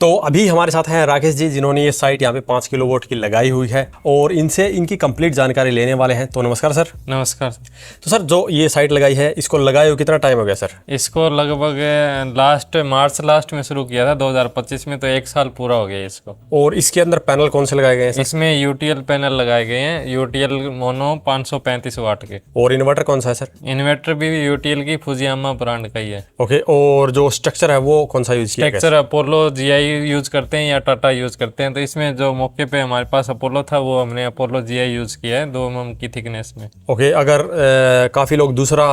तो अभी हमारे साथ हैं राकेश जी, जिन्होंने ये साइट यहाँ पे 5 किलोवाट की लगाई हुई है और इनसे इनकी कंप्लीट जानकारी लेने वाले हैं। तो नमस्कार सर। नमस्कार। तो सर, जो ये साइट लगाई है इसको लगाए हुए कितना टाइम हो गया सर? इसको लगभग मार्च लास्ट में शुरू किया था 2025 में, तो 1 साल पूरा हो गया इसको। और इसके अंदर पैनल कौन से लगाए गए हैं सर? इसमें यूटीएल पैनल लगाए गए हैं, यूटीएल मोनो 535 वाट के। और इन्वर्टर कौन सा है सर? इन्वर्टर भी यूटीएल की फुजियामा ब्रांड का ही है। ओके, और जो स्ट्रक्चर है वो कौन सा यूज किया गया? स्ट्रक्चर अपोलो जीआई यूज करते हैं या टाटा यूज करते हैं। तो इसमें जो मौके पे हमारे पास अपोलो था वो हमने अपोलो जीआई यूज किया है 2 mm की थिकनेस में। ओके, अगर काफी लोग दूसरा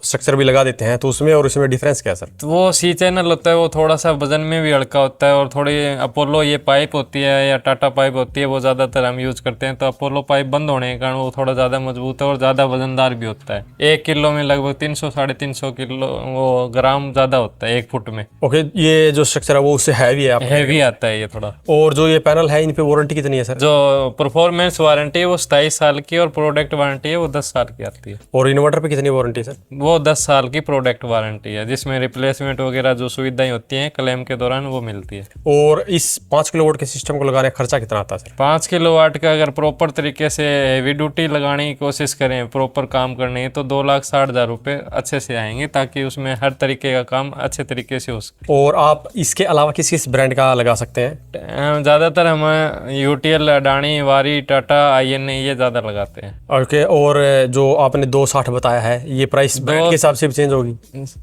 स्ट्रक्चर भी लगा देते हैं तो उसमें और इसमें डिफरेंस क्या है सर? तो वो सी चैनल होता है, वो थोड़ा सा वजन में भी हल्का होता है, और थोड़ी अपोलो ये पाइप होती है या टाटा पाइप होती है वो ज़्यादातर हम यूज करते हैं। तो अपोलो पाइप बंद होने के कारण वो थोड़ा ज़्यादा मजबूत है और ज़्यादा वजनदार भी होता है। 1 किलो में लगभग 300-350 किलो वो ग्राम ज़्यादा होता है 1 फुट में। ओके, ये जो स्ट्रक्चर है वो उससे हैवी है? हैवी आता है ये थोड़ा। और जो ये पैनल है इन पे वारंटी कितनी है सर? जो परफॉर्मेंस वारंटी है वो 27 साल की और प्रोडक्ट वारंटी है वो 10 साल की आती है। और इन्वर्टर पे कितनी वारंटी है सर? वो 10 साल की प्रोडक्ट वारंटी है, जिसमें रिप्लेसमेंट वगैरह जो सुविधाएं होती हैं क्लेम के दौरान वो मिलती है। और इस 5 किलोवाट के सिस्टम को लगाने का खर्चा कितना आता है सर? 5 किलोवाट का अगर प्रॉपर तरीके से हेवी ड्यूटी लगाने की कोशिश करें, प्रॉपर काम करने की, तो 2,60,000 रुपये अच्छे से आएंगे, ताकि उसमें हर तरीके का काम अच्छे तरीके से हो सके। और आप इसके अलावा किस किस ब्रांड का लगा सकते हैं? ज़्यादातर हम यूटीएल, अडानी, वारी, टाटा, INA ये ज़्यादा लगाते हैं। ओके, और जो आपने 260 बताया है ये प्राइस ब्रांड के हिसाब से भी चेंज होगी?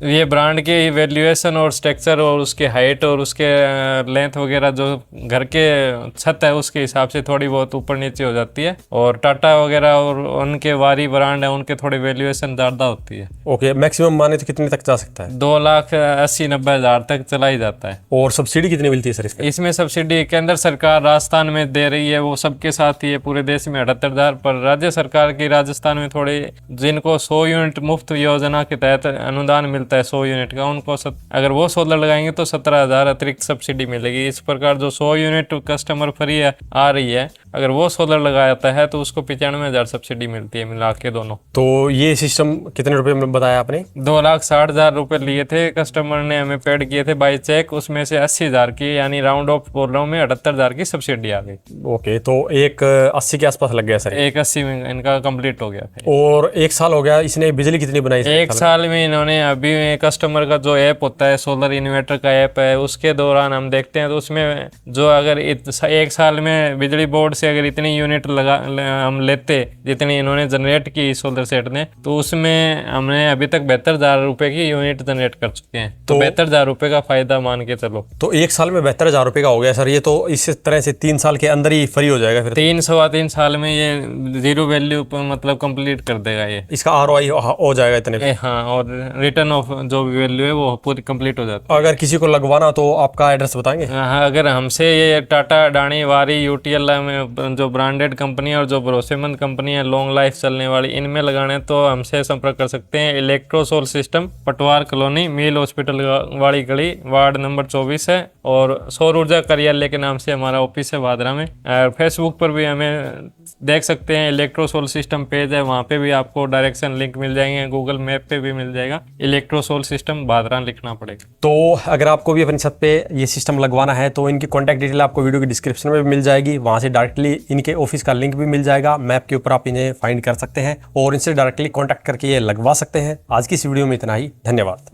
ये ब्रांड की वैल्यूएशन और स्ट्रक्चर और उसके हाइट और उसके लेंथ वगैरह जो घर के छत है उसके हिसाब से थोड़ी बहुत ऊपर नीचे हो जाती है। और टाटा वगैरह और उनके वारी ब्रांड है, उनके थोड़ी वैल्यूएशन ज़्यादा होती है। ओके, मैक्सिमम माने तो कितने तक जा सकता है? 2,80,90,000 तक चला ही जाता है। और सब्सिडी कितनी मिलती है सर इसमें? इसमें सब्सिडी केंद्र सरकार राजस्थान में दे रही है, वो सबके साथ ही है, पूरे देश में 78,000। पर राज्य सरकार की राजस्थान में थोड़ी, जिनको 100 यूनिट मुफ्त योजना के तहत अनुदान मिलता है 100 यूनिट का, उनको अगर वो सोलर लगाएंगे तो 17,000 अतिरिक्त सब्सिडी मिलेगी। इस प्रकार जो 100 यूनिट कस्टमर फ्री आ रही है, अगर वो सोलर लगाता है तो उसको 95,000 सब्सिडी मिलती है मिला के दोनों। तो ये सिस्टम कितने रुपए में बताया आपने? 2,60,000 रुपए लिए थे कस्टमर ने, हमें पेड किए थे बाई चेक, उसमें से 80,000 की, यानी राउंड ऑफ बोल रहा हूँ मैं, 78,000 की सब्सिडी आ गई। ओके, तो एक 80 के आसपास लग गया सर? 1,80 में इनका कंप्लीट हो गया था। और 1 साल हो गया, इसने बिजली कितनी बनाई सर? 1 साल में इन्होंने, अभी कस्टमर का जो ऐप होता है सोलर इन्वर्टर का ऐप है, उसके दौरान हम देखते हैं तो उसमें जो अगर 1 साल में बिजली बोर्ड से अगर इतनी यूनिट हम लेते जितनी इन्होंने जनरेट की सोलर सेट ने, तो उसमें हमने अभी तक 72,000 रुपए की यूनिट जनरेट कर चुके हैं। तो 72,000 रुपए का फायदा मान के चलो। तो 1 साल में 72,000 रुपए का हो गया सर। ये तो इस तरह से 3 साल के अंदर ही फ्री हो जाएगा फिर? 3 साल में ये 0 वैल्यू मतलब कंप्लीट कर देगा ये। इसका ROI हो जाएगा इतने? हाँ, और रिटर्न ऑफ जो भी वैल्यू है वो पूरी कंप्लीट हो जाती है। अगर किसी को लगवाना तो आपका एड्रेस बताएंगे? हाँ, अगर हमसे ये टाटा, अडानी, वारी, यूटीएल में जो ब्रांडेड कंपनी और जो भरोसेमंद कंपनी है, लॉन्ग लाइफ चलने वाली, इनमें लगाने तो हमसे संपर्क कर सकते हैं। इलेक्ट्रोसोल सिस्टम, पटवार कॉलोनी, मील हॉस्पिटल वाली गली, वार्ड नंबर 24 है। और सौर ऊर्जा कार्यालय के नाम से हमारा ऑफिस है भादरा में। फेसबुक पर भी हमें देख सकते हैं, इलेक्ट्रोसोल सिस्टम पेज है, वहाँ पे भी आपको डायरेक्शन लिंक मिल जाएंगे, गूगल मैप पे भी मिल जाएगा, इलेक्ट्रोसोल सिस्टम भादरा लिखना पड़ेगा। तो अगर आपको भी अपनी छत पे ये सिस्टम लगवाना है तो इनकी कॉन्टैक्ट डिटेल आपको वीडियो की डिस्क्रिप्शन में भी मिल जाएगी, वहाँ से डायरेक्टली इनके ऑफिस का लिंक भी मिल जाएगा, मैप के ऊपर आप इन्हें फाइंड कर सकते हैं और इनसे डायरेक्टली कॉन्टैक्ट करके ये लगवा सकते हैं। आज की इस वीडियो में इतना ही, धन्यवाद।